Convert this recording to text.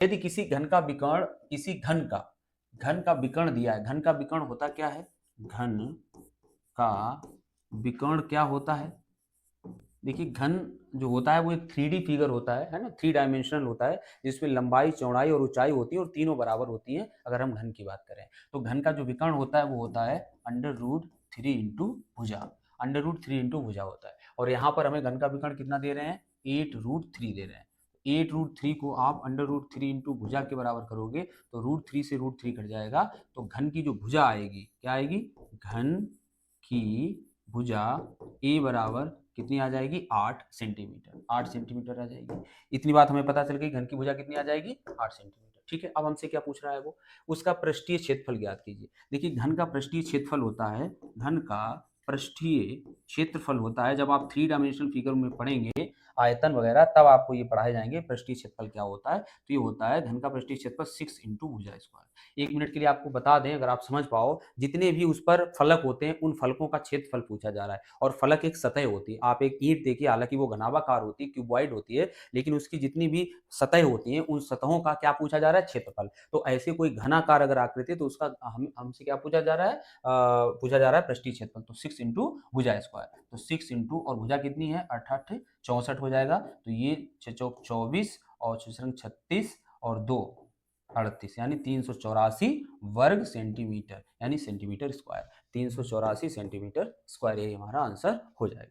यदि किसी घन का विकर्ण, किसी घन का विकर्ण दिया है, घन का विकर्ण होता क्या है, घन का विकर्ण क्या होता है, देखिए घन जो होता है वो एक 3D फिगर होता है ना, 3 डायमेंशनल होता है, जिसमें लंबाई, चौड़ाई और ऊंचाई होती है और तीनों बराबर होती हैं अगर हम घन की बात करें। तो घन का जो विकर्ण होता है वो होता है √3 इंटू भुजा, √3 इंटू भुजा होता है। और यहाँ पर हमें घन का विकर्ण कितना दे रहे हैं, 8√3 दे रहे हैं। 8√3 को आप √3 इंटू भुजा के बराबर करोगे तो √3 से √3 कट जाएगा, तो घन की जो भुजा आएगी क्या आएगी, घन की भुजा ए बराबर कितनी आ जाएगी, 8 सेंटीमीटर, 8 सेंटीमीटर आ जाएगी। इतनी बात हमें पता चल गई, घन की भुजा कितनी आ जाएगी, 8 सेंटीमीटर। ठीक है, अब हमसे क्या पूछ रहा है वो, उसका पृष्ठीय क्षेत्रफल ज्ञात कीजिए। देखिए घन का पृष्ठीय क्षेत्रफल होता है, घन का पृष्ठीय क्षेत्रफल होता है, जब आप 3 डायमेंशनल फिगर में पढ़ेंगे आयतन वगैरह, तब आपको ये पढ़ाए जाएंगे पृष्ठीय क्षेत्रफल क्या होता है। तो ये होता है घन का पृष्ठीय क्षेत्रफल 6 इंटू भुजा स्क्वायर। 1 मिनट के लिए आपको बता दें, अगर आप समझ पाओ, जितने भी उस पर फलक होते हैं उन फलकों का क्षेत्रफल पूछा जा रहा है। और फलक एक सतह होती है, आप एक ईंट देखिए, हालांकि वो घनाभाकार होती है, क्यूबॉइड होती है, लेकिन उसकी जितनी भी सतह होती हैं उन सतहों का क्या पूछा जा रहा है, क्षेत्रफल। तो ऐसे कोई घनाकार अगर आकृति है तो उसका हमसे क्या पूछा जा रहा है, पूछा जा रहा है पृष्ठीय क्षेत्रफल। तो 6 इंटू भुजा स्क्वायर, तो 6 इंटू, और भुजा कितनी है, 8 64 हो जाएगा। तो ये 6 चौक 24 और 6 36 और 2 38, यानी 384 वर्ग सेंटीमीटर, यानी सेंटीमीटर स्क्वायर, 384 सेंटीमीटर स्क्वायर, ये हमारा आंसर हो जाएगा।